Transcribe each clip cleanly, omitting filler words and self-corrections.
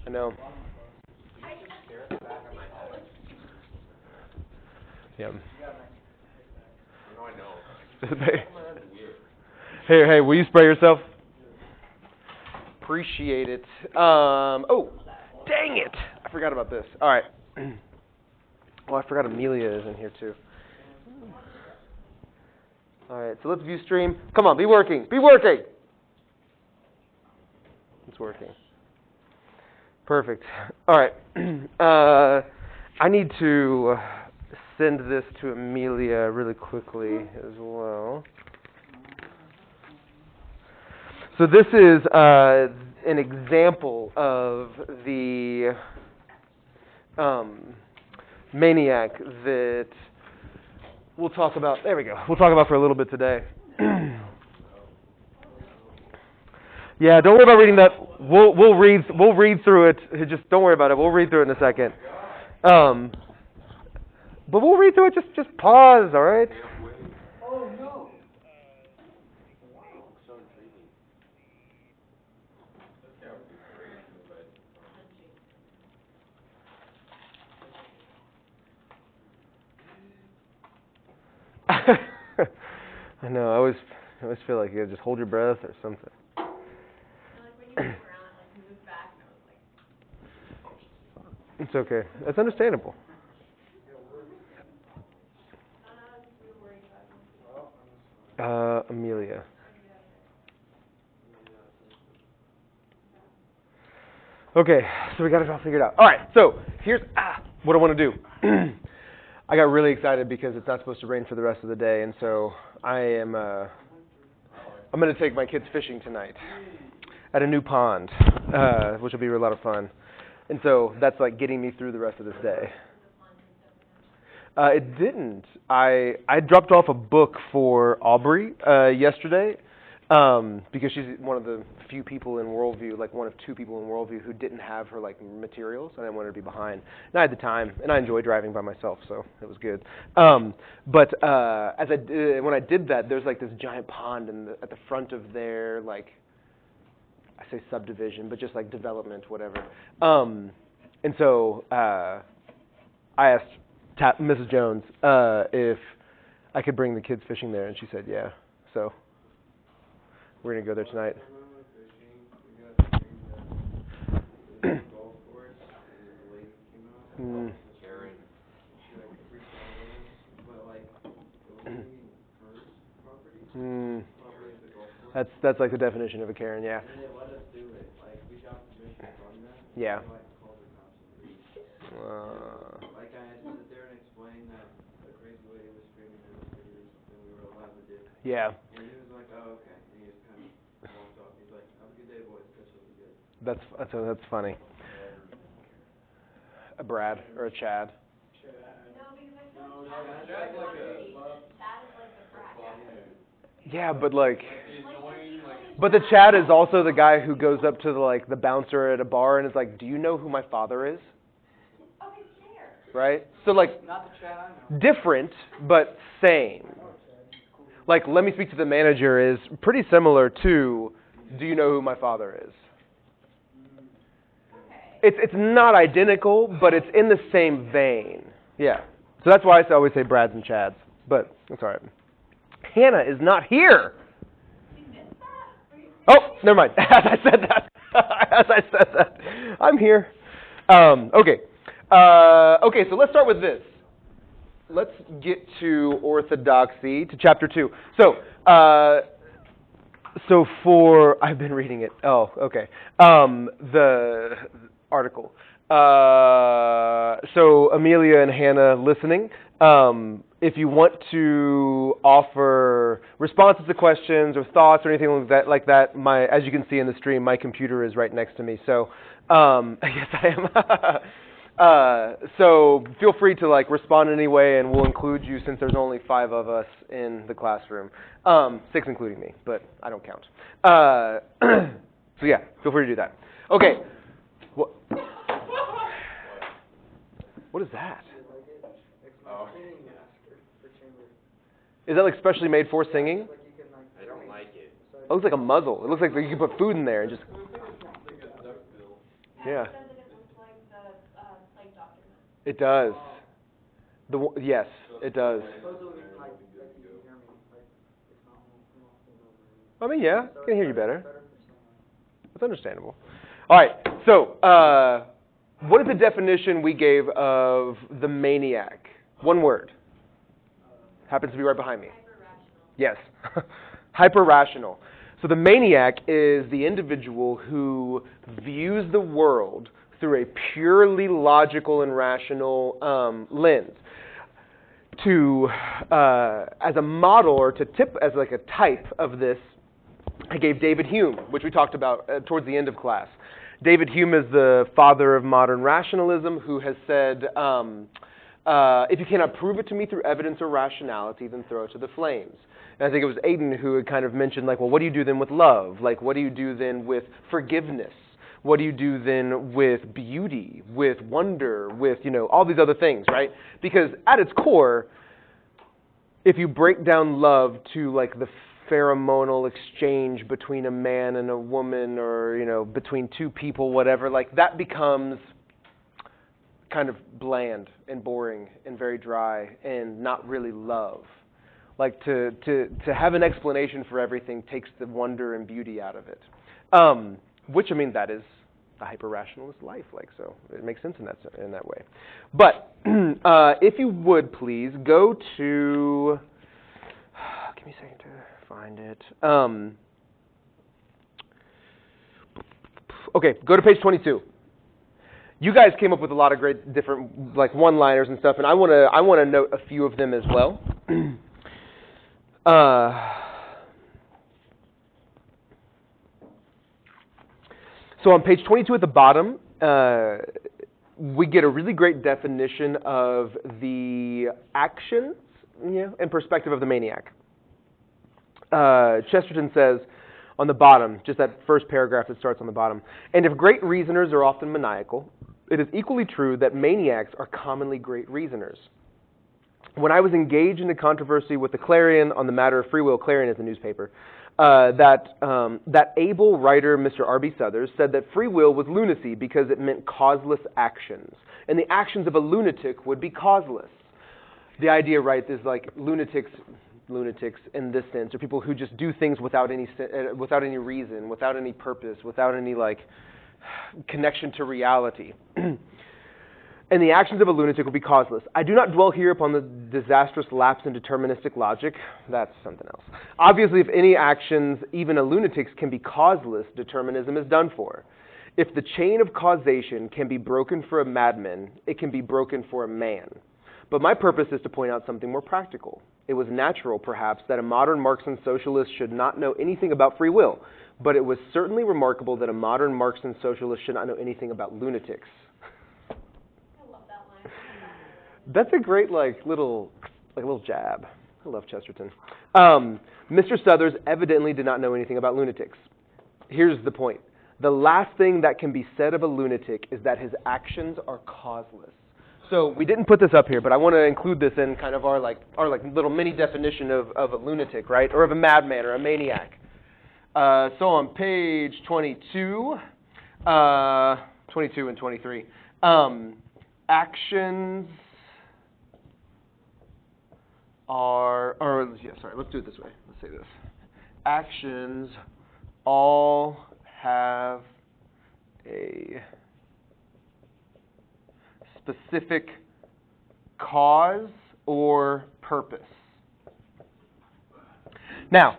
I know. Yeah. Hey, will you spray yourself? Appreciate it. Oh, dang it! I forgot about this. All right. Oh, I forgot Amelia is in here too. All right, so let's view stream. Come on, be working. Be working! It's working. Perfect. All right. I need to send this to Amelia really quickly as well. So this is an example of the maniac that we'll talk about. There we go. We'll talk about for a little bit today. Yeah, don't worry about reading that. We'll read through it. Just don't worry about it. We'll read through it in a second. But we'll read through it. Just pause. All right. Oh no. I know. I always feel like you gotta just hold your breath or something. Like when you move around, like you move back, and I was like. It's okay. That's understandable. Amelia. Okay, so we got it all figured out. All right, so here's what I want to do. I got really excited because it's not supposed to rain for the rest of the day, and so I'm going to take my kids fishing tonight at a new pond, which will be a lot of fun. And so that's like getting me through the rest of this day. It didn't. I dropped off a book for Aubrey yesterday because she's one of the few people in Worldview, like one of two people in Worldview who didn't have her like materials. I didn't want her to be behind. And I had the time, and I enjoy driving by myself, so it was good. But when I did that, there's like this giant pond at the front of their like, I say subdivision, but just like development, whatever. And so I asked Mrs. Jones if I could bring the kids fishing there, and she said yeah. So we're going to go there tonight. That's like the definition of a Karen, yeah. Yeah. Like I had to sit there and explain that the crazy lady was screaming at us and we were allowed to do. Yeah. And he was like, oh, okay. And he just kind of walked off. He's like, have a good day, boys. Catch up again. That's funny. A Brad or a Chad. Chad is like the brat. Yeah, but like, but the Chad is also the guy who goes up to the bouncer at a bar and is like, do you know who my father is? Right? So like, Not the Chad I know. different, but same. Like, let me speak to the manager is pretty similar to, do you know who my father is? It's not identical, but it's in the same vein. Yeah. So that's why I always say Brads and Chads. But that's all right. Hannah is not here. Oh, never mind. As I said that. I'm here. Okay. Okay, so let's start with this. Let's get to orthodoxy, to chapter 2. So I've been reading it. Oh, okay. The article. So Amelia and Hannah listening. If you want to offer responses to questions or thoughts or anything like that, as you can see in the stream, my computer is right next to me. So yes, I am. So feel free to respond in any way, and we'll include you since there's only 5 of us in the classroom, 6 including me, but I don't count. So yeah, feel free to do that. Okay. What is that? Is that specially made for singing? I don't like it. It looks like a muzzle. It looks like you can put food in there and just. Yeah. It does. Yes, it does. I mean, yeah, I can hear you better. That's understandable. All right, so what is the definition we gave of the maniac? One word. Happens to be right behind me. Yes. Hyper-rational. So the maniac is the individual who views the world through a purely logical and rational lens. As a model or as like a type of this, I gave David Hume, which we talked about towards the end of class. David Hume is the father of modern rationalism, who has said, if you cannot prove it to me through evidence or rationality, then throw it to the flames. And I think it was Aiden who had kind of mentioned, like, well, what do you do then with love? Like, what do you do then with forgiveness? What do you do then with beauty, with wonder, with, all these other things, right? Because at its core, if you break down love to, like, the pheromonal exchange between a man and a woman or, between two people, whatever, like, that becomes kind of bland and boring and very dry and not really love. Like, to have an explanation for everything takes the wonder and beauty out of it. Which, that is the hyper-rationalist life, like, so it makes sense in that way. But if you would please go to, give me a second to find it. Okay, go to page 22. You guys came up with a lot of great different like one-liners and stuff, and I want to note a few of them as well. So on page 22 at the bottom, we get a really great definition of the actions, and perspective of the maniac. Chesterton says on the bottom, just that first paragraph that starts on the bottom, and if great reasoners are often maniacal, it is equally true that maniacs are commonly great reasoners. When I was engaged in a controversy with the Clarion on the matter of free will, Clarion is the newspaper, that able writer, Mr. R.B. Suthers, said that free will was lunacy because it meant causeless actions. And the actions of a lunatic would be causeless. The idea, right, is like lunatics in this sense are people who just do things without any reason, without any purpose, without any like connection to reality. And the actions of a lunatic will be causeless. I do not dwell here upon the disastrous lapse in deterministic logic. That's something else. Obviously, if any actions, even a lunatic's, can be causeless, determinism is done for. If the chain of causation can be broken for a madman, it can be broken for a man. But my purpose is to point out something more practical. It was natural, perhaps, that a modern Marxian socialist should not know anything about free will, but it was certainly remarkable that a modern Marxian socialist should not know anything about lunatics. That's a great little jab. I love Chesterton. Mr. Suthers evidently did not know anything about lunatics. Here's the point. The last thing that can be said of a lunatic is that his actions are causeless. So we didn't put this up here, but I want to include this in kind of our little mini definition of a lunatic, right? Or of a madman or a maniac. So on page 22 and 23, actions let's do it this way. Let's say this. Actions all have a specific cause or purpose. Now,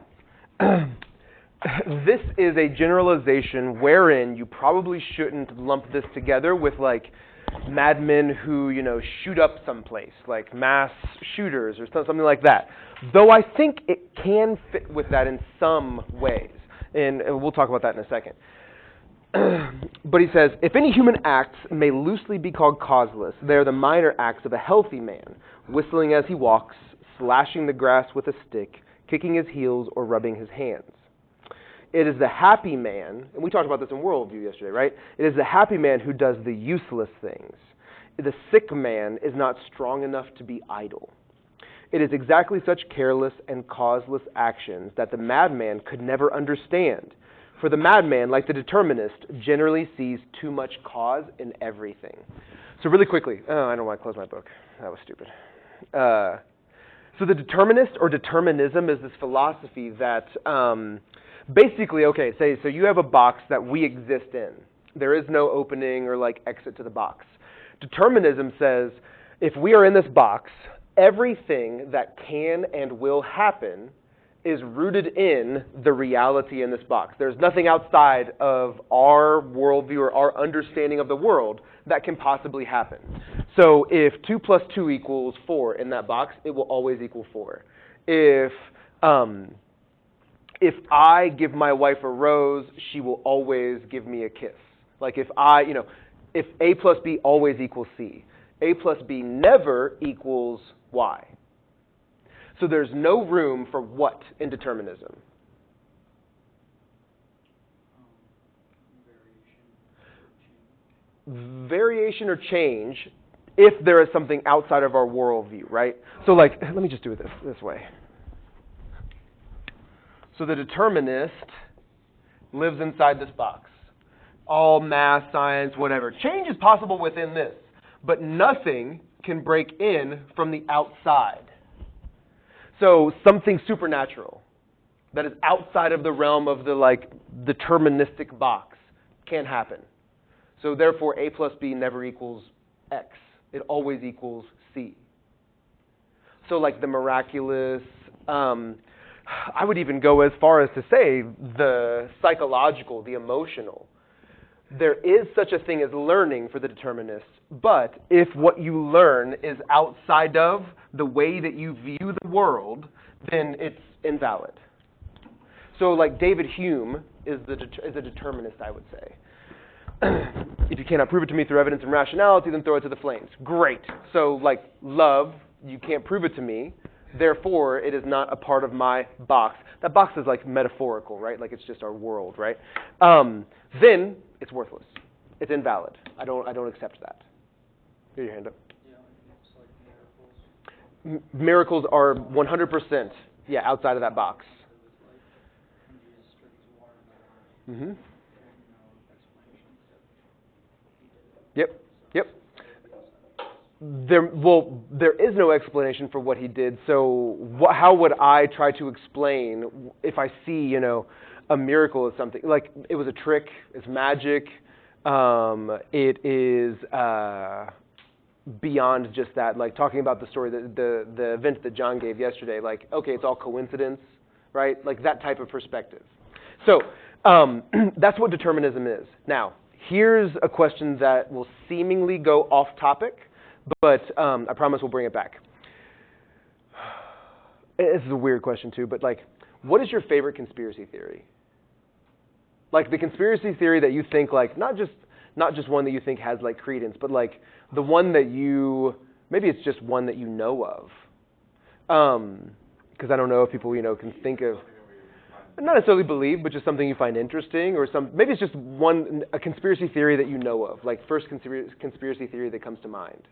this is a generalization wherein you probably shouldn't lump this together with like madmen who, shoot up someplace, like mass shooters or something like that. Though I think it can fit with that in some ways. And we'll talk about that in a second. But he says, if any human acts may loosely be called causeless, they are the minor acts of a healthy man, whistling as he walks, slashing the grass with a stick, kicking his heels, or rubbing his hands. It is the happy man, and we talked about this in Worldview yesterday, right? It is the happy man who does the useless things. The sick man is not strong enough to be idle. It is exactly such careless and causeless actions that the madman could never understand. For the madman, like the determinist, generally sees too much cause in everything. So really quickly, I don't want to close my book. That was stupid. So the determinist or determinism is this philosophy that basically, okay, so you have a box that we exist in. There is no opening or like exit to the box. Determinism says if we are in this box, everything that can and will happen is rooted in the reality in this box. There's nothing outside of our worldview or our understanding of the world that can possibly happen. So if 2 plus 2 equals 4 in that box, it will always equal 4. If I give my wife a rose, she will always give me a kiss. Like if A plus B always equals C. A plus B never equals Y. So there's no room for what in determinism? Variation or change if there is something outside of our worldview, right? So like, let me just do it this way. So the determinist lives inside this box. All math, science, whatever. Change is possible within this, but nothing can break in from the outside. So something supernatural that is outside of the realm of the like deterministic box can't happen. So therefore, A plus B never equals X. It always equals C. So like the miraculous, I would even go as far as to say the psychological, the emotional. There is such a thing as learning for the determinists, but if what you learn is outside of the way that you view the world, then it's invalid. So like David Hume is a determinist, I would say. If you cannot prove it to me through evidence and rationality, then throw it to the flames. Great. So like love, you can't prove it to me. Therefore, it is not a part of my box. That box is like metaphorical, right? Like it's just our world, right? Then it's worthless. It's invalid. I don't accept that. Here, your hand up. Yeah, it's like miracles. Miracles are 100%, outside of that box. Mm-hmm. Yep. There is no explanation for what he did. So how would I try to explain if I see, a miracle as something like it was a trick, it's magic, it is beyond just that. Like talking about the story, the event that John gave yesterday. Like, okay, it's all coincidence, right? Like that type of perspective. So that's what determinism is. Now, here's a question that will seemingly go off topic, but I promise we'll bring it back. This is a weird question too, but like, what is your favorite conspiracy theory? Like the conspiracy theory that you think like, not just one that you think has like credence, but like the one that maybe it's just one that you know of. Because I don't know if people, can think of, not necessarily believe, but just something you find interesting, or maybe it's just a conspiracy theory that you know of, like first conspiracy theory that comes to mind.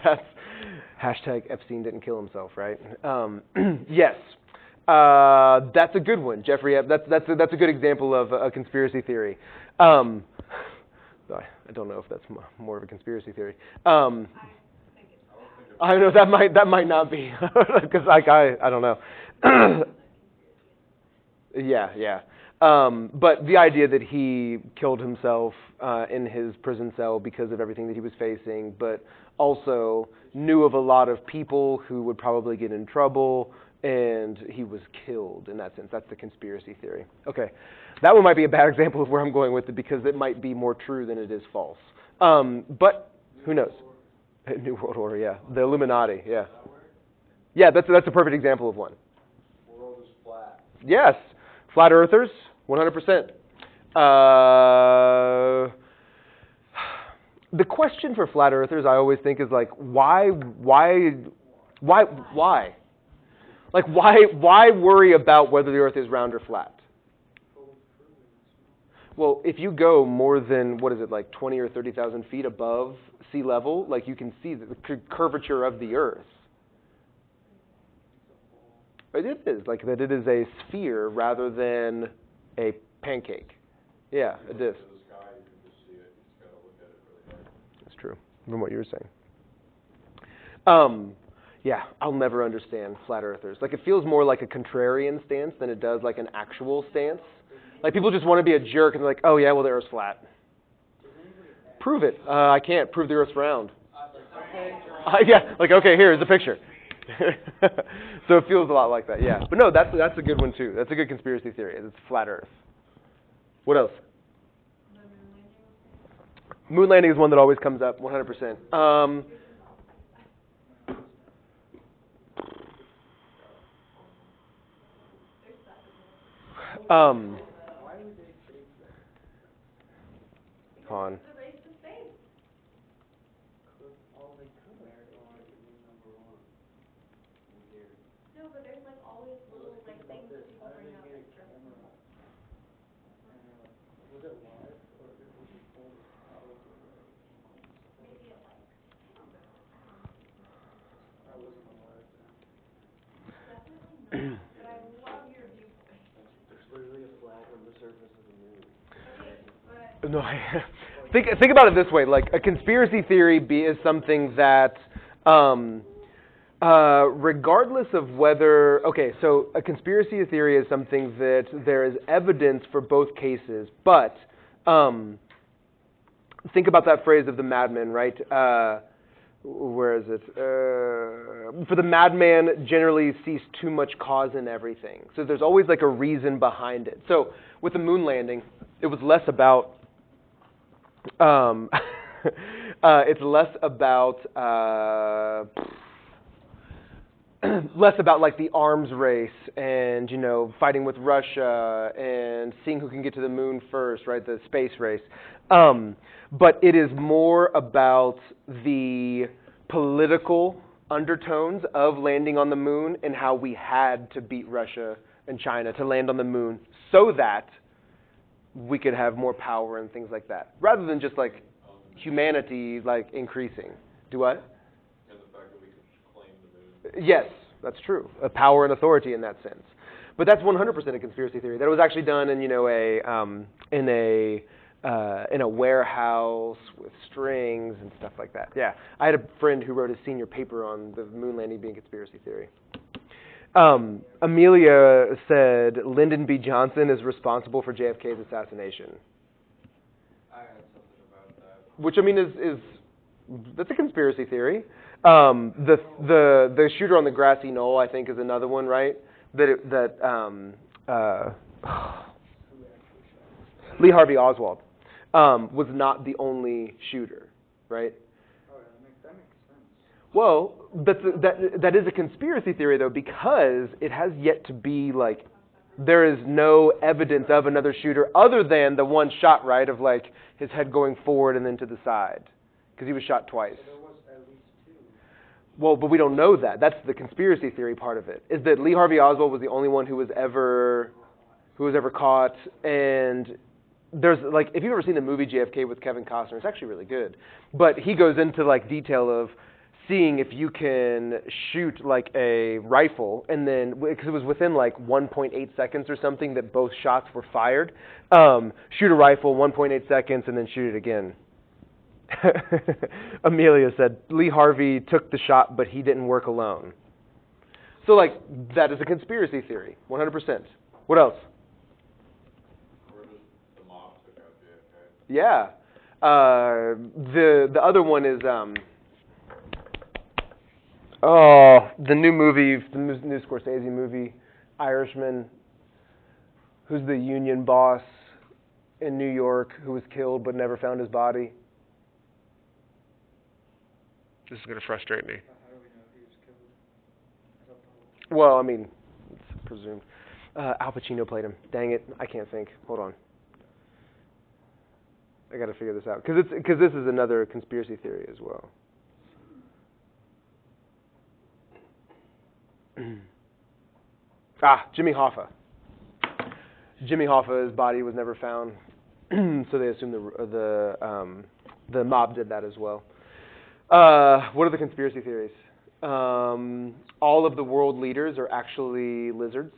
That's hashtag Epstein didn't kill himself, right? Yes, that's a good one, Jeffrey. That's a good example of a conspiracy theory. I don't know if that's more of a conspiracy theory. I know that might not be because I don't know. Yeah. But the idea that he killed himself in his prison cell because of everything that he was facing, but also knew of a lot of people who would probably get in trouble, and he was killed in that sense. That's the conspiracy theory. Okay, that one might be a bad example of where I'm going with it because it might be more true than it is false. But who knows? New World Order, yeah. The Illuminati, yeah. Yeah, that's a perfect example of one. The world is flat. Yes. Flat earthers, 100%. The question for flat earthers, I always think, is like, why? Like, why worry about whether the earth is round or flat? Well, if you go more than, 20 or 30,000 feet above sea level, like you can see the curvature of the earth. It is, like that it is a sphere rather than a pancake. Yeah, a disc. That's true. From what you were saying. Yeah, I'll never understand flat earthers. Like, it feels more like a contrarian stance than it does like an actual stance. Like, people just want to be a jerk and they're like, oh yeah, well the Earth's flat. Prove it. I can't prove the Earth's round. Yeah, like, okay, here's the picture. So it feels a lot like that, yeah. But no, that's a good one too. That's a good conspiracy theory. It's flat Earth. What else? Moon landing is one that always comes up, 100%. Han. The race to space. No, but there's like always little like things that people bring up that stress them out. Maybe it like, I don't know. Definitely not, but I love your viewpoint. There's literally a flag on the surface of the moon. Okay, but No, think about it this way. Like, a conspiracy theory is something that, regardless of whether, okay, so a conspiracy theory is something that there is evidence for both cases, but think about that phrase of the madman, right? Where is it? For the madman generally sees too much cause in everything. So there's always like a reason behind it. So with the moon landing, it was less about it's less about like the arms race and, you know, fighting with Russia and seeing who can get to the moon first, right? The space race. But it is more about the political undertones of landing on the moon and how we had to beat Russia and China to land on the moon so that we could have more power and things like that, rather than just like humanity like increasing. Do what? And the fact that we could claim the moon. Yes, that's true. A power and authority in that sense. But that's 100% a conspiracy theory. That was actually done in, you know, in a warehouse with strings and stuff like that. Yeah, I had a friend who wrote a senior paper on the moon landing being conspiracy theory. Amelia said Lyndon B. Johnson is responsible for JFK's assassination. I had something about that. Which, I mean, is that's a conspiracy theory. The shooter on the grassy knoll, I think, is another one, right? Lee Harvey Oswald was not the only shooter, right? Oh, that makes sense. Well, that is a conspiracy theory, though, because it has yet to be, like, there is no evidence of another shooter other than the one shot, right, of, like, his head going forward and then to the side, because he was shot twice. There was at least two. Well, but we don't know that. That's the conspiracy theory part of it, is that Lee Harvey Oswald was the only one who was ever caught, and there's, like, if you've ever seen the movie JFK with Kevin Costner, it's actually really good, but he goes into, like, detail of seeing if you can shoot like a rifle, and then because it was within like 1.8 seconds or something that both shots were fired, shoot a rifle 1.8 seconds and then shoot it again. Amelia said Lee Harvey took the shot, but he didn't work alone. So like that is a conspiracy theory, 100%. What else? Where does the mob took out JFK? Yeah, the other one is the new movie, the new Scorsese movie, Irishman, who's the union boss in New York who was killed but never found his body. This is going to frustrate me. How do we know he was killed? Well, I mean, it's presumed. Al Pacino played him. Dang it, I can't think. Hold on. I got to figure this out because this is another conspiracy theory as well. Jimmy Hoffa. Jimmy Hoffa's body was never found, so they assume the mob did that as well. What are the conspiracy theories? All of the world leaders are actually lizards,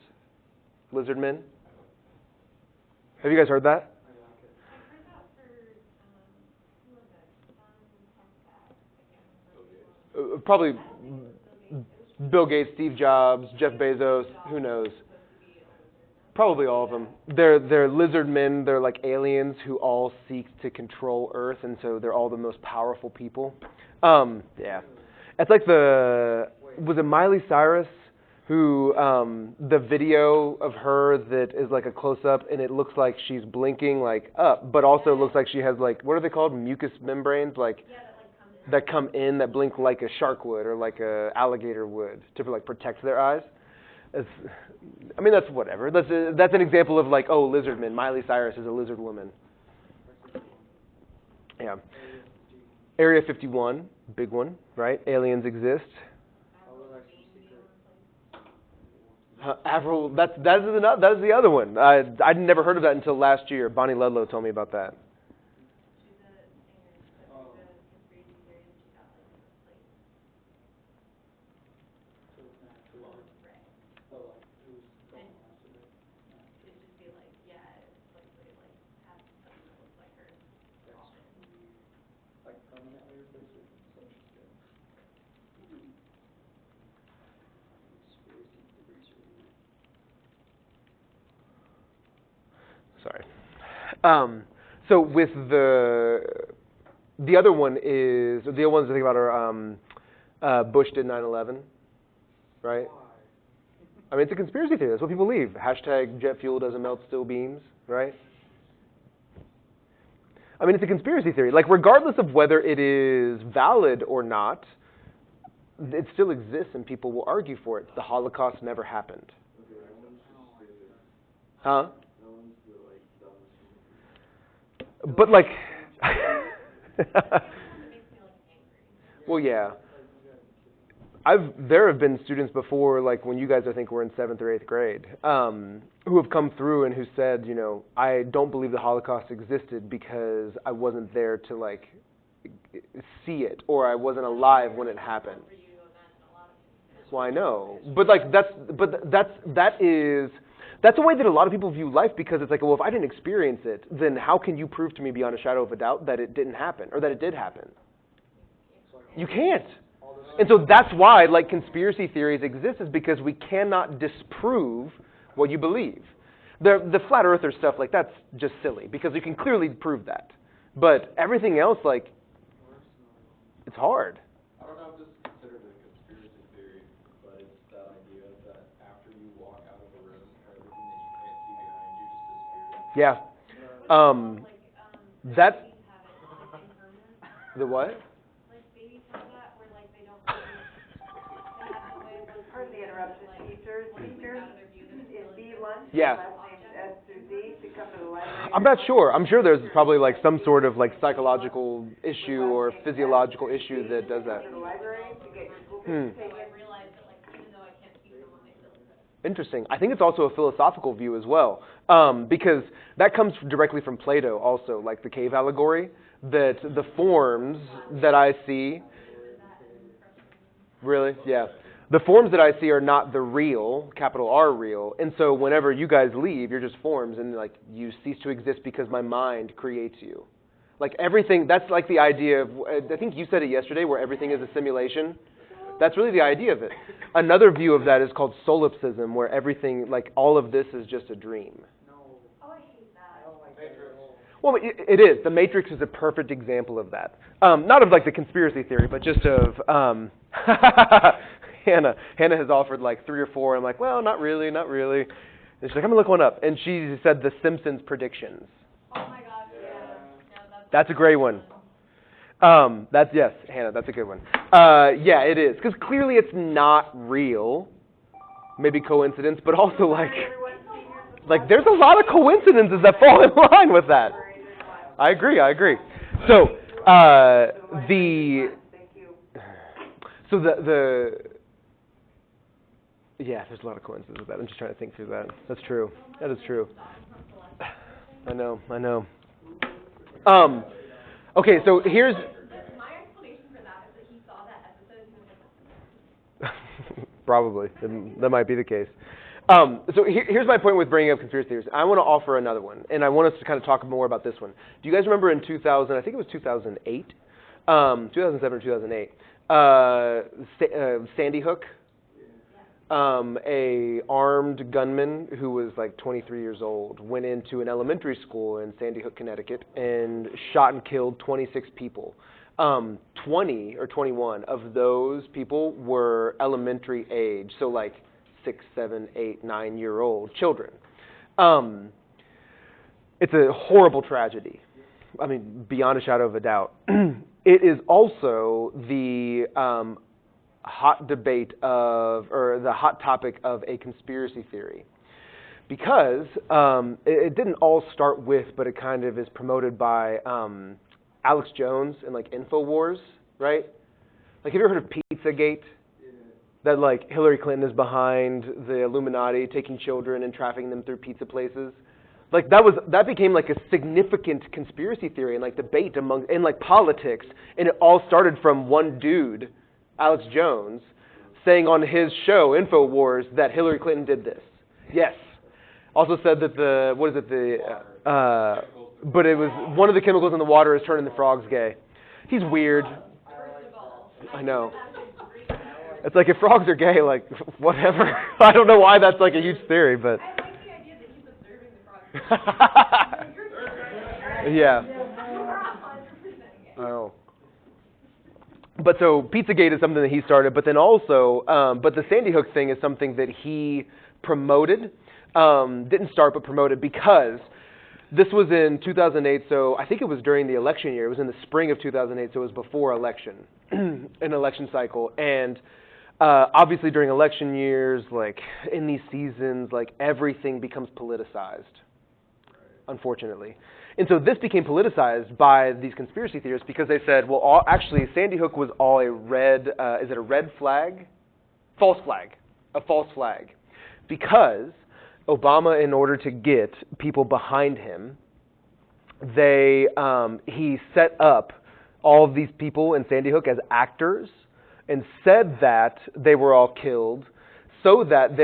lizard men. Have you guys heard that? probably Bill Gates, Steve Jobs, Jeff Bezos, who knows? Probably all of them. They're lizard men. They're like aliens who all seek to control Earth, and so they're all the most powerful people. Yeah, it's like was it Miley Cyrus who the video of her that is like a close up, and it looks like she's blinking like up, but also looks like she has like, what are they called? Mucous membranes, like that come in that blink like a shark would or like a alligator would to like protect their eyes. I mean, that's whatever. That's an example of like, oh, lizard men. Miley Cyrus is a lizard woman. Yeah. Area 51, big one, right? Aliens exist. Avril, that is the other one. I'd never heard of that until last year. Bonnie Ludlow told me about that. Sorry. So with the other one is, the other ones I think about are Bush did 9/11, right? I mean, it's a conspiracy theory. That's what people believe. Hashtag jet fuel doesn't melt steel beams, right? I mean, it's a conspiracy theory. Like, regardless of whether it is valid or not, it still exists and people will argue for it. The Holocaust never happened. Huh? But like, well, yeah. There have been students before, like when you guys I think were in 7th or 8th grade, who have come through and who said, you know, I don't believe the Holocaust existed because I wasn't there to like see it, or I wasn't alive when it happened. Well, I know, but like that's a way that a lot of people view life, because it's like, well, if I didn't experience it, then how can you prove to me beyond a shadow of a doubt that it didn't happen or that it did happen? You can't. And so that's why, like, conspiracy theories exist, is because we cannot disprove what you believe. The flat earther stuff, like, that's just silly because you can clearly prove that. But everything else, like, it's hard. I don't know if this is considered a conspiracy theory, but it's that idea that after you walk out of a room, everything that you can't see behind you just disappears. That's the what? Pardon the interruption. Teachers, is B lunch? Yeah. Last name's S through Z to come to the library. I'm not sure. I'm sure there's probably like some sort of like psychological issue or physiological issue that does that. To the library to get your book. Interesting. I think it's also a philosophical view as well, because that comes directly from Plato also, like the cave allegory, that the forms that I see, really? Yeah. The forms that I see are not the real, capital R real, and so whenever you guys leave, you're just forms, and like you cease to exist because my mind creates you. Like everything, that's like the idea of, I think you said it yesterday, where everything is a simulation. That's really the idea of it. Another view of that is called solipsism, where everything, like all of this is just a dream. Well, it is. The Matrix is a perfect example of that. Not of like the conspiracy theory, but just of Hannah. Hannah has offered like 3 or 4. I'm like, well, not really. And she's like, I'm gonna look one up. And she said the Simpsons predictions. Oh my gosh, yeah. That's a great one. Yes, Hannah, that's a good one. Yeah, it is, because clearly it's not real. Maybe coincidence, but also like there's a lot of coincidences that fall in line with that. I agree. So yeah, there's a lot of coincidences with that. I'm just trying to think through that. That's true. That is true. I know. Okay, so here's. My explanation for that is that he saw that episode and he was like, Probably. That might be the case. So here's my point with bringing up conspiracy theories. I want to offer another one, and I want us to kind of talk more about this one. Do you guys remember in 2000, I think it was 2008, 2007 or 2008, Sandy Hook. A armed gunman who was like 23 years old went into an elementary school in Sandy Hook, Connecticut, and shot and killed 26 people. 20 or 21 of those people were elementary age, so like 6, 7, 8, 9-year-old children. It's a horrible tragedy. I mean, beyond a shadow of a doubt. It is also the hot debate of, or the hot topic of a conspiracy theory. Because it didn't all start with, but it kind of is promoted by Alex Jones and like InfoWars, right? Like, have you ever heard of Pizzagate? That like Hillary Clinton is behind the Illuminati taking children and trafficking them through pizza places. Like that became like a significant conspiracy theory and like debate in like politics, and it all started from one dude, Alex Jones, saying on his show InfoWars that Hillary Clinton did this. Yes. Also said that but it was one of the chemicals in the water is turning the frogs gay. He's weird. I know. It's like if frogs are gay, like whatever. I don't know why that's like a huge theory, but. I like the idea that he's observing the frogs. Yeah. You're 100% gay. Oh. But so Pizzagate is something that he started, but then also, but the Sandy Hook thing is something that he promoted, didn't start but promoted, because this was in 2008, so I think it was during the election year. It was in the spring of 2008, so it was before election, an election cycle. And obviously during election years, like in these seasons, like everything becomes politicized, unfortunately. And so this became politicized by these conspiracy theorists because they said, well, actually, Sandy Hook was all a red, is it a red flag? False flag. A false flag. Because Obama, in order to get people behind him, he set up all of these people in Sandy Hook as actors and said that they were all killed so that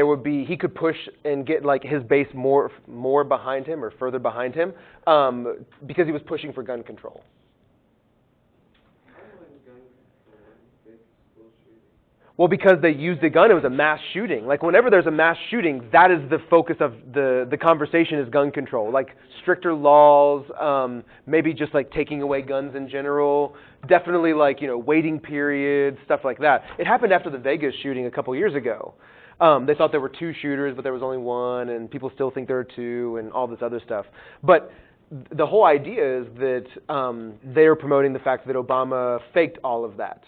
he could push and get like his base more behind him or further behind him, because he was pushing for gun control. Well, because they used a gun, it was a mass shooting. Like whenever there's a mass shooting, that is the focus of the conversation is gun control. Like stricter laws, maybe just like taking away guns in general. Definitely like, waiting periods, stuff like that. It happened after the Vegas shooting a couple years ago. They thought there were 2 shooters, but there was only 1, and people still think there are 2, and all this other stuff. But the whole idea is that they are promoting the fact that Obama faked all of that.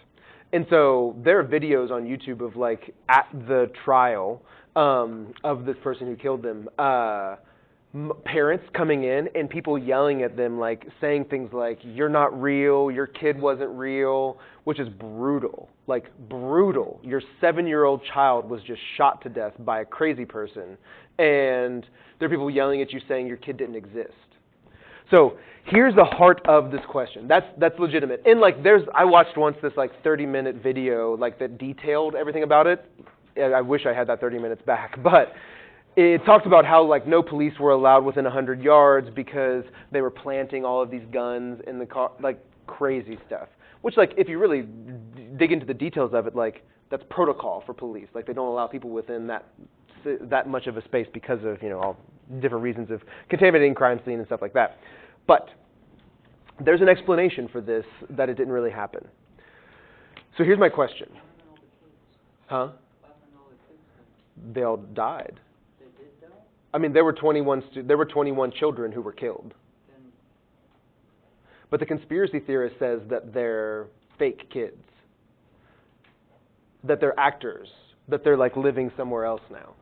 And so there are videos on YouTube of like at the trial of this person who killed them, parents coming in and people yelling at them, like saying things like, "You're not real, your kid wasn't real," which is brutal, like brutal. Your 7-year-old child was just shot to death by a crazy person, and there are people yelling at you saying your kid didn't exist. So here's the heart of this question. That's legitimate. And like I watched once this like 30-minute video like that detailed everything about it. I wish I had that 30 minutes back, but it talks about how like no police were allowed within 100 yards because they were planting all of these guns in the car, like crazy stuff. Which like if you really dig into the details of it, like that's protocol for police. Like they don't allow people within that much of a space because of all different reasons of contaminating crime scene and stuff like that. But there's an explanation for this, that it didn't really happen. So here's my question. Huh? They all died. I mean, there were 21 children who were killed. But the conspiracy theorist says that they're fake kids, that they're actors, that they're like living somewhere else now.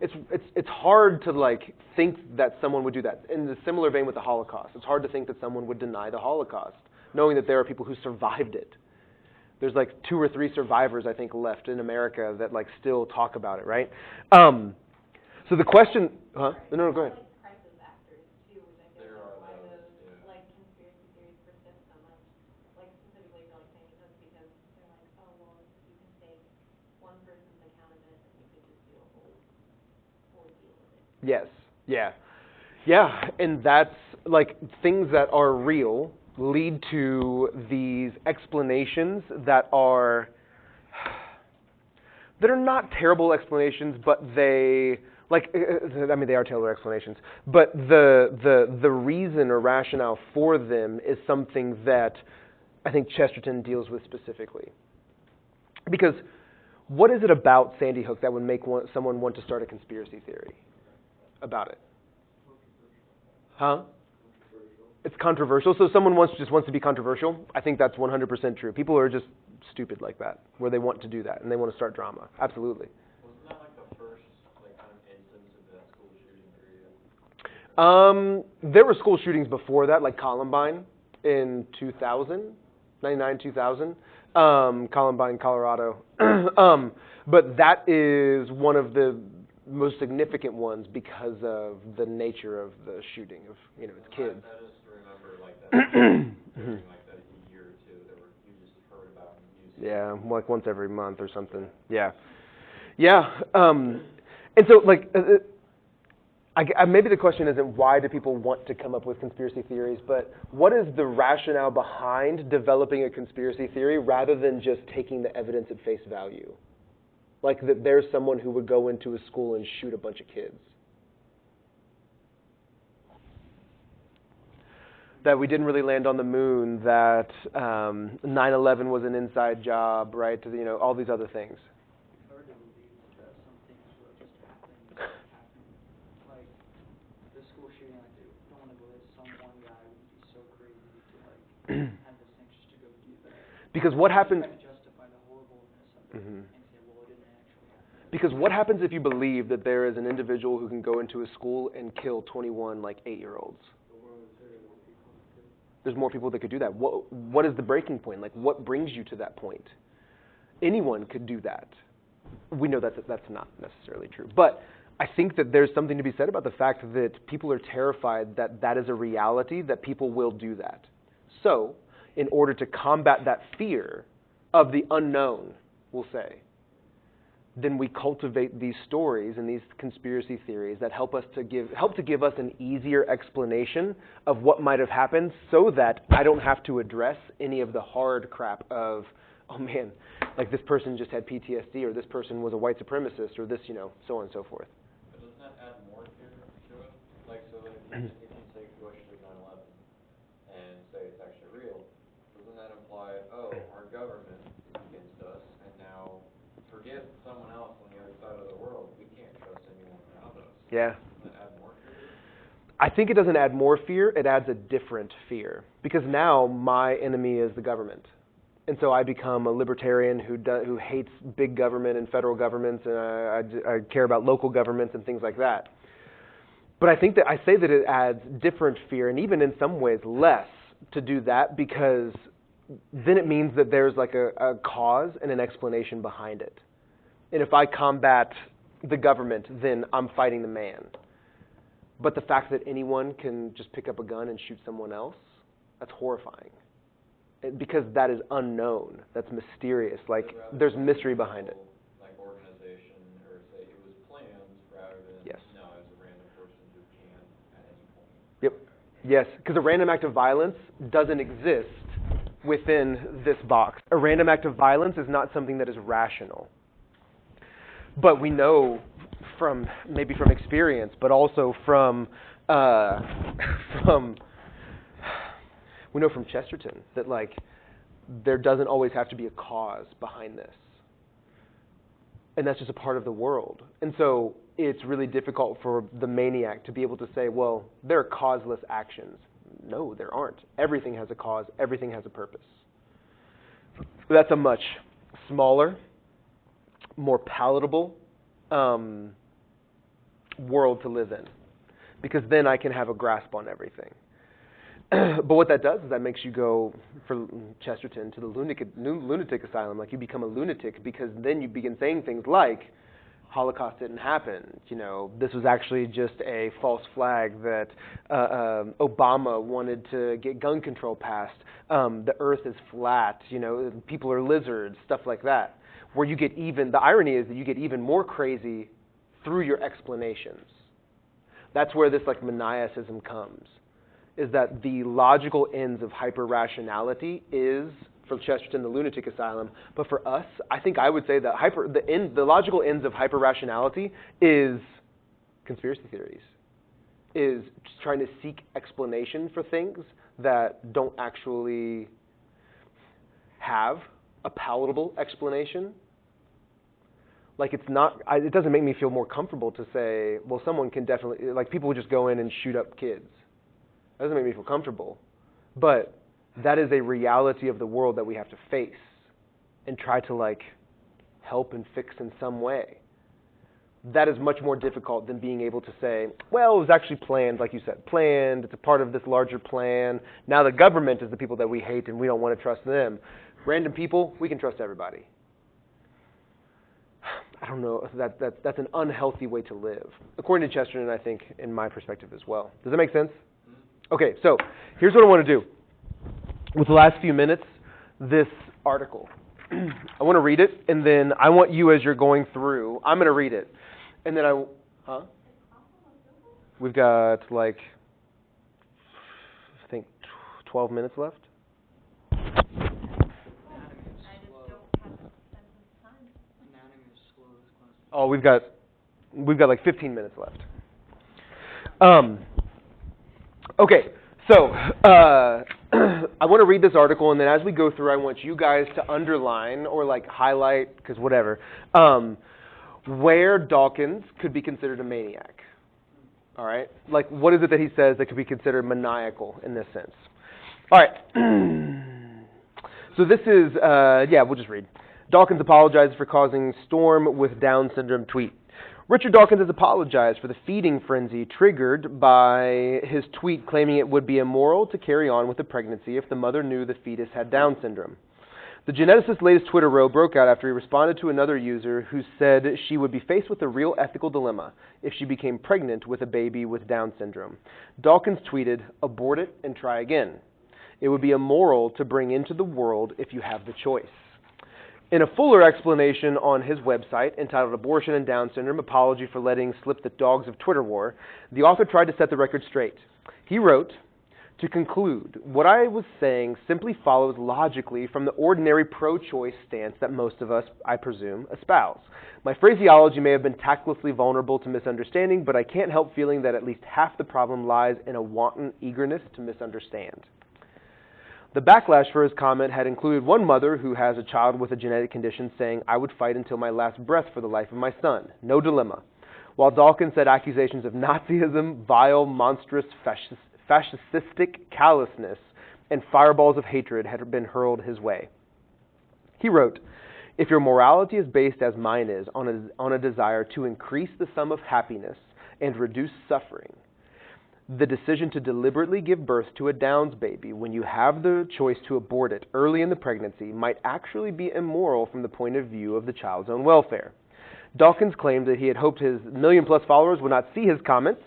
It's hard to like think that someone would do that. In the similar vein with the Holocaust, it's hard to think that someone would deny the Holocaust, knowing that there are people who survived it. There's like 2 or 3 survivors, I think, left in America that like still talk about it, right? So the question, huh? No, go ahead. Crisis actors too, which I feel like why those like conspiracy theories persist so much. Like specifically for like Sandy Hook, because they're like, oh well, if you can take one person's account of it, then you could just do a whole ordeal with it. Yes. Yeah. And that's like things that are real, lead to these explanations that are not terrible explanations, but they they are terrible explanations. But the reason or rationale for them is something that I think Chesterton deals with specifically. Because what is it about Sandy Hook that would make someone want to start a conspiracy theory about it? Huh? It's controversial. So someone just wants to be controversial. I think that's 100% true. People are just stupid like that, where they want to do that and they want to start drama. Absolutely. Wasn't that like the first kind of instance of that school shooting period? There were school shootings before that, like Columbine in 2000, 99, 2000. Columbine, Colorado. But that is one of the most significant ones because of the nature of the shooting of, it's kids. I just remember like that during like that year or two that you just heard about in the news. Yeah, like once every month or something. Yeah. And so like, maybe the question isn't why do people want to come up with conspiracy theories, but what is the rationale behind developing a conspiracy theory rather than just taking the evidence at face value? Like that there's someone who would go into a school and shoot a bunch of kids. That we didn't really land on the moon, that 9/11 was an inside job, right? All these other things. It's hard to believe that some things will just happen. Like the school shooting, like they don't want to believe some one guy would be so crazy to like have this thing just to go do that. Because what happens? Try to justify the horribleness of it and say, well, it didn't actually happen. Because what happens if you believe that there is an individual who can go into a school and kill 21 8-year-olds? There's more people that could do that. What is the breaking point? Like, what brings you to that point? Anyone could do that. We know that's not necessarily true. But I think that there's something to be said about the fact that people are terrified that that is a reality, that people will do that. So, in order to combat that fear of the unknown, we'll say, then we cultivate these stories and these conspiracy theories that help to give us an easier explanation of what might have happened so that I don't have to address any of the hard crap of, oh man, like this person just had PTSD or this person was a white supremacist or this, so on and so forth. But doesn't that add more fear to it? Like, so if you take Bush to 9/11 and say it's actually real, doesn't that imply, our government is against us, and now forget someone else on the other side of the world, we can't trust anyone around us? Yeah. Doesn't that add more fear? I think it doesn't add more fear, it adds a different fear. Because now my enemy is the government. And so I become a libertarian who hates big government and federal governments, and I care about local governments and things like that. But I think that I say that it adds different fear, and even in some ways less, to do that, because then it means that there's like a cause and an explanation behind it. And if I combat the government, then I'm fighting the man. But the fact that anyone can just pick up a gun and shoot someone else, that's horrifying. Because that is unknown. That's mysterious. Like, there's mystery behind it. Like organization, or say it was planned rather than, Yes. no, as a random person who can at any point. Yep. Yes, because a random act of violence doesn't exist within this box. A random act of violence is not something that is rational. But we know from experience, but also we know from Chesterton that like there doesn't always have to be a cause behind this. And that's just a part of the world. And so it's really difficult for the maniac to be able to say, well, there are causeless actions. No, there aren't. Everything has a cause. Everything has a purpose. That's a much smaller, more palatable world to live in. Because then I can have a grasp on everything. But what that does is that makes you go, for Chesterton, to the lunatic asylum. Like, you become a lunatic because then you begin saying things like, Holocaust didn't happen. This was actually just a false flag that Obama wanted to get gun control passed. The earth is flat. People are lizards, stuff like that. Where you get the irony is that you get even more crazy through your explanations. That's where this like maniacism comes. is that the logical ends of hyper-rationality is, for Chesterton, the lunatic asylum, but for us, I think I would say that the logical ends of hyper-rationality is conspiracy theories, is just trying to seek explanation for things that don't actually have a palatable explanation. Like, it doesn't make me feel more comfortable to say, well, someone can definitely, like, people would just go in and shoot up kids. That doesn't make me feel comfortable. But that is a reality of the world that we have to face and try to, like, help and fix in some way. That is much more difficult than being able to say, well, it was actually planned, like you said, planned, it's a part of this larger plan. Now the government is the people that we hate and we don't want to trust them. Random people, we can trust everybody. I don't know, that's an unhealthy way to live, according to Chesterton, I think, in my perspective as well. Does that make sense? Okay, so here's what I want to do. With the last few minutes, this article. I want to read it, and then I want you, as you're going through, I'm going to read it. And then we've got, like, I think 12 minutes left. Oh, we've got like 15 minutes left. Okay, so I want to read this article, and then as we go through, I want you guys to underline or like highlight, because whatever, where Dawkins could be considered a maniac. All right, like what is it that he says that could be considered maniacal in this sense? All right. So this is we'll just read. Dawkins apologizes for causing storm with Down syndrome tweet. Richard Dawkins has apologized for the feeding frenzy triggered by his tweet claiming it would be immoral to carry on with the pregnancy if the mother knew the fetus had Down syndrome. The geneticist's latest Twitter row broke out after he responded to another user who said she would be faced with a real ethical dilemma if she became pregnant with a baby with Down syndrome. Dawkins tweeted, "Abort it and try again. It would be immoral to bring into the world if you have the choice." In a fuller explanation on his website, entitled Abortion and Down Syndrome, Apology for Letting Slip the Dogs of Twitter War, the author tried to set the record straight. He wrote, "To conclude, what I was saying simply follows logically from the ordinary pro-choice stance that most of us, I presume, espouse. My phraseology may have been tactlessly vulnerable to misunderstanding, but I can't help feeling that at least half the problem lies in a wanton eagerness to misunderstand." The backlash for his comment had included one mother who has a child with a genetic condition saying, "I would fight until my last breath for the life of my son. No dilemma." While Dawkins said accusations of Nazism, vile, monstrous, fascistic callousness, and fireballs of hatred had been hurled his way. He wrote, "If your morality is based, as mine is, on a desire to increase the sum of happiness and reduce suffering, the decision to deliberately give birth to a Downs baby when you have the choice to abort it early in the pregnancy might actually be immoral from the point of view of the child's own welfare." Dawkins claimed that he had hoped his million-plus followers would not see his comments,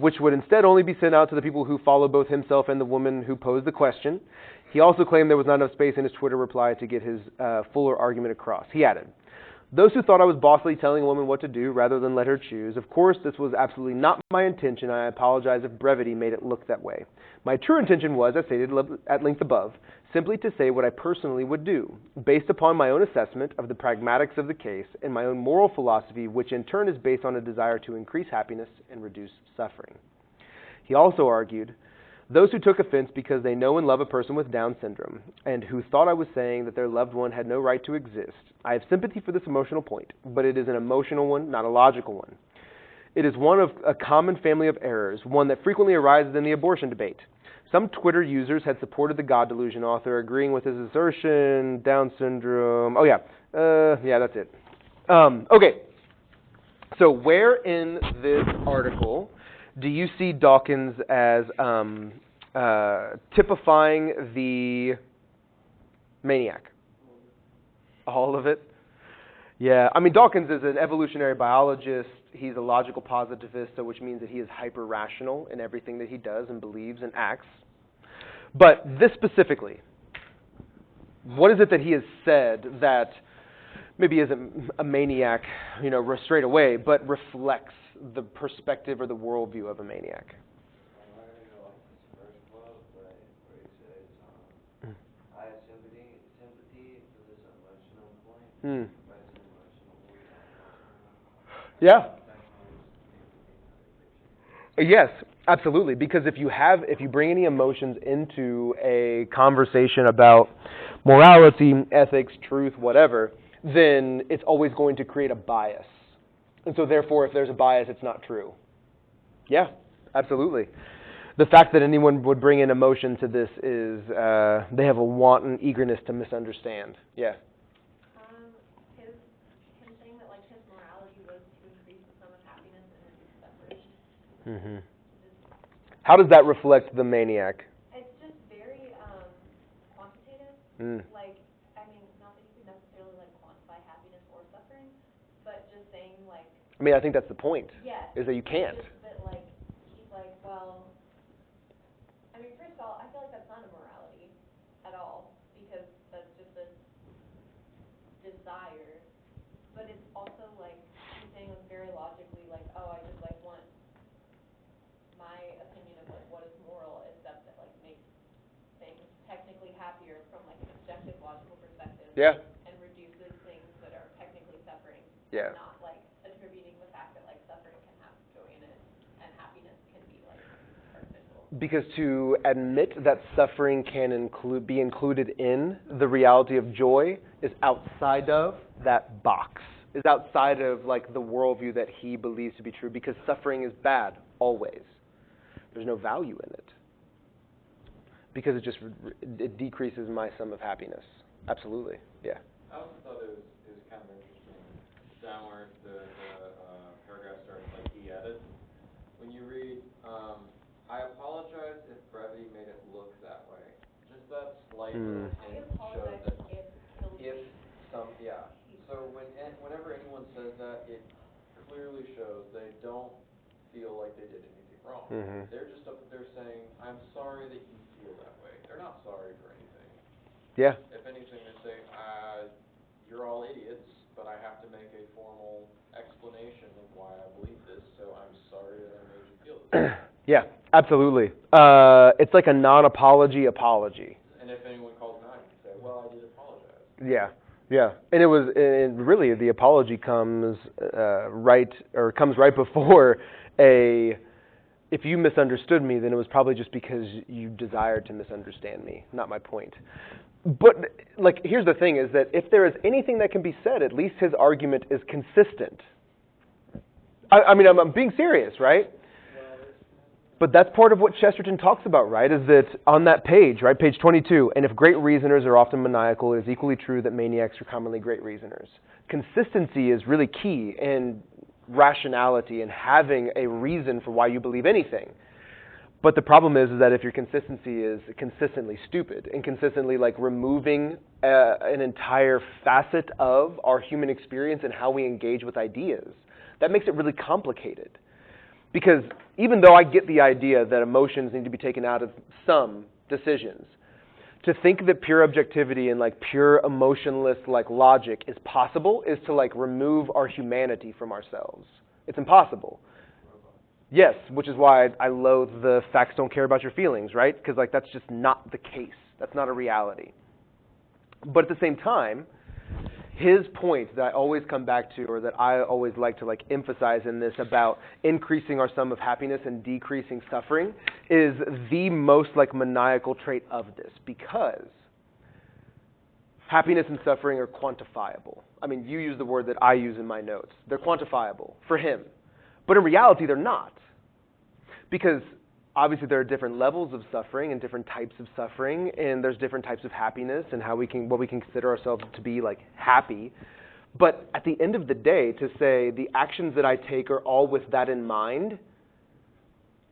which would instead only be sent out to the people who follow both himself and the woman who posed the question. He also claimed there was not enough space in his Twitter reply to get his fuller argument across. He added, "Those who thought I was bossily telling a woman what to do rather than let her choose, of course this was absolutely not my intention, and I apologize if brevity made it look that way. My true intention was, as stated at length above, simply to say what I personally would do, based upon my own assessment of the pragmatics of the case and my own moral philosophy, which in turn is based on a desire to increase happiness and reduce suffering." He also argued, "Those who took offense because they know and love a person with Down syndrome, and who thought I was saying that their loved one had no right to exist, I have sympathy for this emotional point, but it is an emotional one, not a logical one. It is one of a common family of errors, one that frequently arises in the abortion debate. Some Twitter users had supported the God Delusion author, agreeing with his assertion, Down syndrome, that's it. Okay, so where in this article do you see Dawkins as typifying the maniac? All of it? Yeah, I mean, Dawkins is an evolutionary biologist. He's a logical positivist, so which means that he is hyper-rational in everything that he does and believes and acts. But this specifically, what is it that he has said that maybe isn't a maniac, straight away, but reflects the perspective or the worldview of a maniac? Yeah. Yes, absolutely. Because if you bring any emotions into a conversation about morality, ethics, truth, whatever, then it's always going to create a bias. And so therefore, if there's a bias, it's not true. Yeah, absolutely. The fact that anyone would bring in emotion to this is they have a wanton eagerness to misunderstand. Yeah. Him saying that like his morality was to increase the sum of happiness and reduce suffering. How does that reflect the maniac? It's just very quantitative. Like, I mean, not that you could necessarily like quantify happiness or suffering, but just saying like. I mean, I think that's the point. Yes. Is that you can't. Just that like he's like, well, I mean, first of all, I feel like that's not a morality at all because that's just a desire. But it's also like he's saying like very logically like, oh, I just like want my opinion of like what is moral is stuff that like makes things technically happier from like an objective logical perspective. Yeah. And reduces things that are technically suffering. Yeah. Not like attributing the fact that like suffering can have joy in it and happiness can be like artificial. Because to admit that suffering can be included in the reality of joy is outside of that box, is outside of like the worldview that he believes to be true, because suffering is bad always. There's no value in it because it decreases my sum of happiness. Absolutely, yeah. I also thought it was kind of interesting down where the paragraph starts, like he added. When you read, I apologize if brevity made it look that way. Just that slight little hint shows that if some, yeah. So whenever anyone says that, it clearly shows they don't feel like they did anything wrong. They're just up there saying, I'm sorry that you feel that way. They're not sorry for anything. Yeah. If anything, they say, you're all idiots, but I have to make a formal explanation of why I believe this, so I'm sorry that I made you feel this. Yeah, absolutely. It's like a non-apology apology. And if anyone calls me out, you can say, well, I did apologize. Yeah, yeah. And really the apology comes right before if you misunderstood me, then it was probably just because you desired to misunderstand me, not my point. But, like, here's the thing, is that if there is anything that can be said, at least his argument is consistent. I mean, I'm being serious, right? But that's part of what Chesterton talks about, right, is that on that page, right, page 22, and if great reasoners are often maniacal, it is equally true that maniacs are commonly great reasoners. Consistency is really key in rationality and having a reason for why you believe anything. But the problem is that if your consistency is consistently stupid and consistently like removing an entire facet of our human experience and how we engage with ideas, that makes it really complicated. Because even though I get the idea that emotions need to be taken out of some decisions, to think that pure objectivity and like pure emotionless like logic is possible is to like remove our humanity from ourselves. It's impossible. Yes, which is why I loathe the facts don't care about your feelings, right? Because like that's just not the case. That's not a reality. But at the same time, his point that I always come back to, or that I always like to like emphasize in this about increasing our sum of happiness and decreasing suffering, is the most like maniacal trait of this, because happiness and suffering are quantifiable. I mean, you use the word that I use in my notes. They're quantifiable for him. But in reality, they're not. Because obviously there are different levels of suffering and different types of suffering, and there's different types of happiness and what we can consider ourselves to be like happy. But at the end of the day, to say the actions that I take are all with that in mind,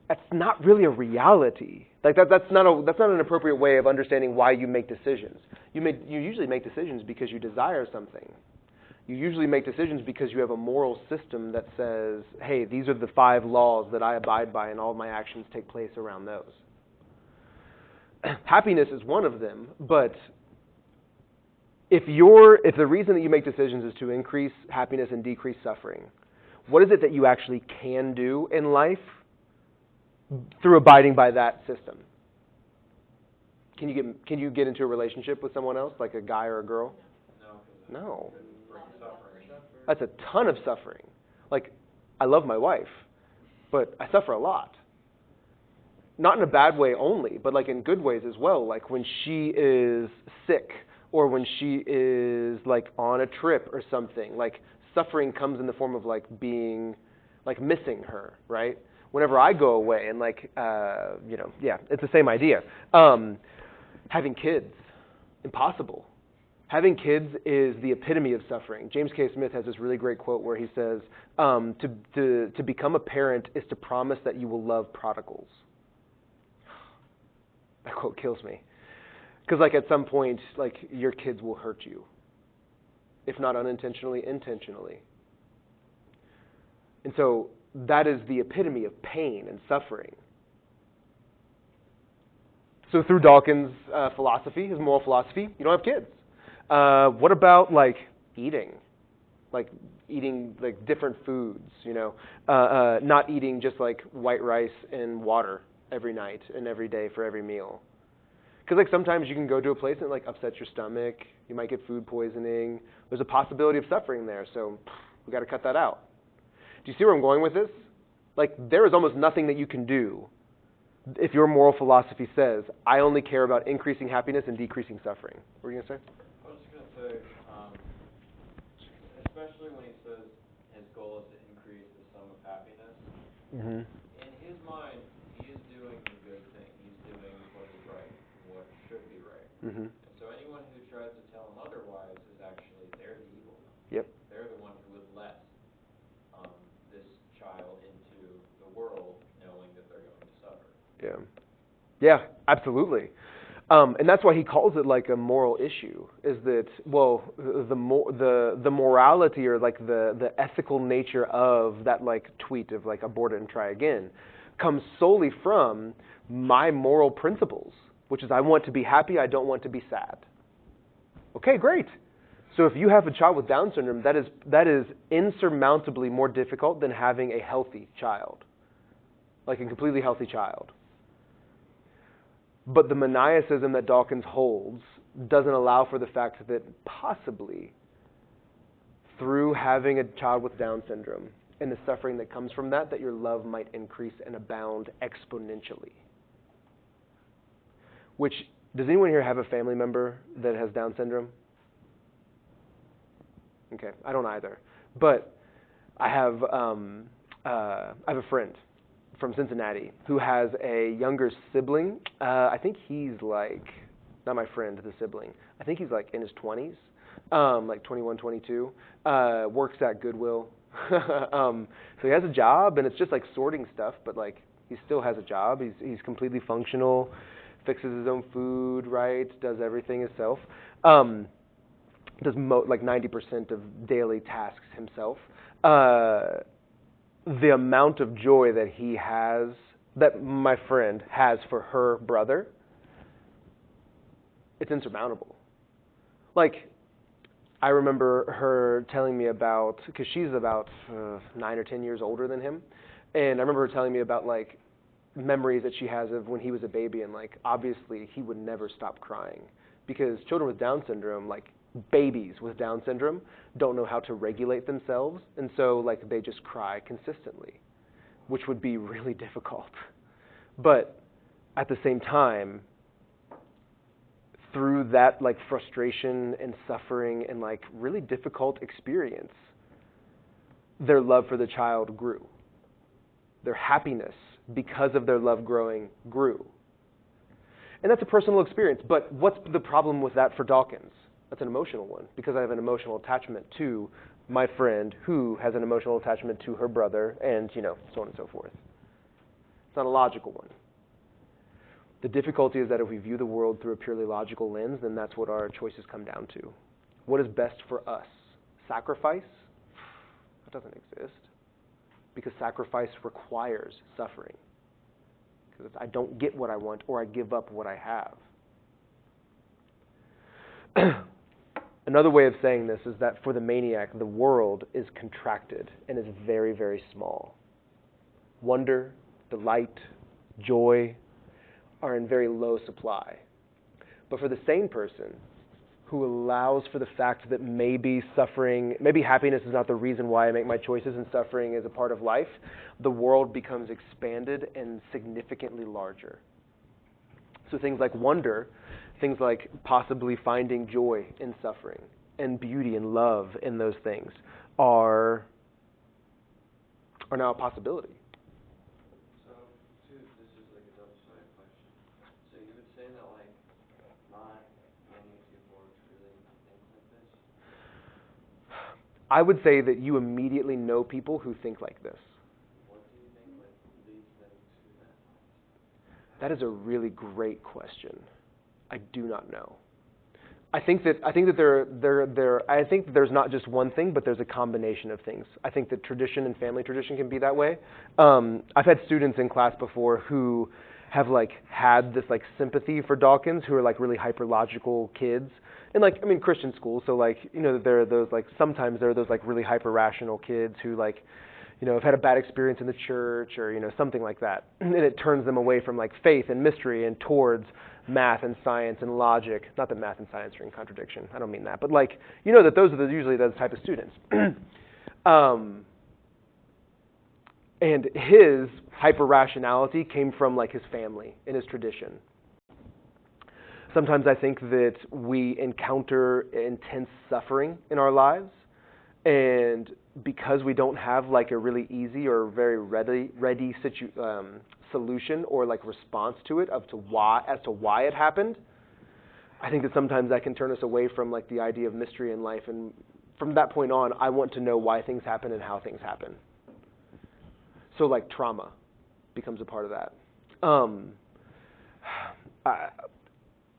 that's not really a reality. Like that's not an appropriate way of understanding why you make decisions. You usually make decisions because you desire something. You usually make decisions because you have a moral system that says, hey, these are the 5 laws that I abide by, and all of my actions take place around those. Happiness is one of them, but if the reason that you make decisions is to increase happiness and decrease suffering, what is it that you actually can do in life through abiding by that system? Can you get into a relationship with someone else, like a guy or a girl? No. No. That's a ton of suffering. Like, I love my wife, but I suffer a lot. Not in a bad way only, but like in good ways as well. Like when she is sick or when she is like on a trip or something, like suffering comes in the form of like being, like missing her, right? Whenever I go away and like, yeah, it's the same idea. Having kids, impossible. Having kids is the epitome of suffering. James K. Smith has this really great quote where he says, to become a parent is to promise that you will love prodigals. That quote kills me. Because like at some point, like your kids will hurt you. If not unintentionally, intentionally. And so that is the epitome of pain and suffering. So through Dawkins' philosophy, his moral philosophy, you don't have kids. What about like eating? Like eating like different foods, not eating just like white rice and water every night and every day for every meal. Because like sometimes you can go to a place and it like upsets your stomach. You might get food poisoning. There's a possibility of suffering there, so we got to cut that out. Do you see where I'm going with this? Like there is almost nothing that you can do if your moral philosophy says, I only care about increasing happiness and decreasing suffering. What were you going to say? I was just going to say, especially when he says his goal is to increase the sum of happiness, Mm-hmm. in his mind, he is doing the good thing. He's doing what is right, what should be right. Mm-hmm. And so anyone who tries to tell him otherwise is actually, they're the evil one. Yep. They're the one who would let this child into the world knowing that they're going to suffer. Yeah. Yeah, absolutely. And that's why he calls it like a moral issue, is that, well, the morality or like the ethical nature of that like tweet of like abort it and try again comes solely from my moral principles, which is I want to be happy, I don't want to be sad. Okay, great. So if you have a child with Down syndrome, that is insurmountably more difficult than having a healthy child, like a completely healthy child. But the maniacism that Dawkins holds doesn't allow for the fact that possibly through having a child with Down syndrome and the suffering that comes from that your love might increase and abound exponentially. Which, does anyone here have a family member that has Down syndrome? Okay, I don't either. But I have a friend from Cincinnati who has a younger sibling. I think he's like, not my friend, the sibling. I think he's like in his 20s, like 21, 22. Works at Goodwill. So he has a job, and it's just like sorting stuff, but like he still has a job. He's completely functional, fixes his own food, right? Does everything himself. Does like 90% of daily tasks himself. The amount of joy that he has, that my friend has for her brother, it's insurmountable. Like, I remember her telling me about, because she's about 9 or 10 years older than him, and I remember her telling me about, like, memories that she has of when he was a baby, and, like, obviously he would never stop crying, because children with Down syndrome, like, babies with Down syndrome don't know how to regulate themselves, and so like they just cry consistently, which would be really difficult. But at the same time, through that like frustration and suffering and like really difficult experience, their love for the child grew. Their happiness because of their love growing grew. And that's a personal experience, but what's the problem with that for Dawkins? That's an emotional one, because I have an emotional attachment to my friend who has an emotional attachment to her brother, and, so on and so forth. It's not a logical one. The difficulty is that if we view the world through a purely logical lens, then that's what our choices come down to. What is best for us? Sacrifice? That doesn't exist, because sacrifice requires suffering. Because I don't get what I want, or I give up what I have. Another way of saying this is that for the maniac, the world is contracted and is very, very small. Wonder, delight, joy are in very low supply. But for the sane person, who allows for the fact that maybe suffering, maybe happiness is not the reason why I make my choices and suffering is a part of life, the world becomes expanded and significantly larger. So things like wonder, things like possibly finding joy in suffering and beauty and love in those things are now a possibility. So, too, this is like a double-sided question. So you would say that, like, not many people really think like this? I would say that you immediately know people who think like this. What do you think, like, leads them to that? That is a really great question. I do not know. I think that there's not just one thing, but there's a combination of things. I think that tradition and family tradition can be that way. I've had students in class before who have like had this like sympathy for Dawkins, who are like really hyperlogical kids, and like I mean Christian schools. So like there are those like sometimes there are those like really hyper rational kids who like have had a bad experience in the church or something like that, and it turns them away from like faith and mystery and towards math and science and logic. Not that math and science are in contradiction. I don't mean that, but like that those are usually those type of students. And his hyper rationality came from like his family and his tradition. Sometimes I think that we encounter intense suffering in our lives, and because we don't have like a really easy or very ready solution or like response to it as to why it happened, I think that sometimes that can turn us away from like the idea of mystery in life. And from that point on, I want to know why things happen and how things happen. So like trauma becomes a part of that.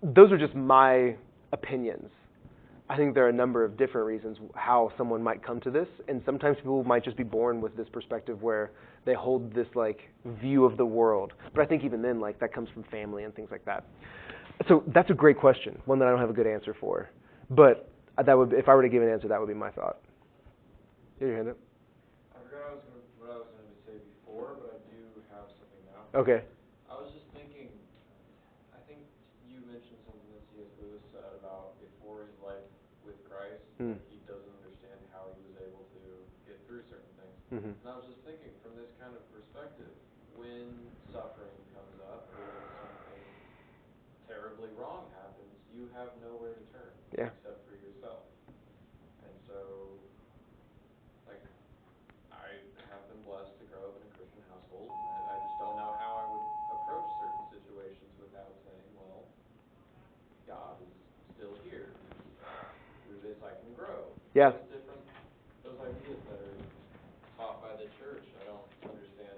Those are just my opinions. I think there are a number of different reasons how someone might come to this, and sometimes people might just be born with this perspective where they hold this like view of the world. But I think even then, like that comes from family and things like that. So that's a great question, one that I don't have a good answer for. But that would, if I were to give an answer, that would be my thought. You have your hand up. I forgot what I was going to say before, but I do have something now. Okay. I was just thinking, I think you mentioned something that C.S. Lewis said about before his life with Christ, he doesn't understand how he was able to get through certain things. Mm-hmm. And I was just thinking, from this kind of perspective, when suffering comes up, or when something terribly wrong happens, you have nowhere to turn except for yourself. And so, like, I have been blessed to grow up in a Christian household, and I just don't know how I would approach certain situations without saying, well, God is still here. Through this I can grow. Yeah. But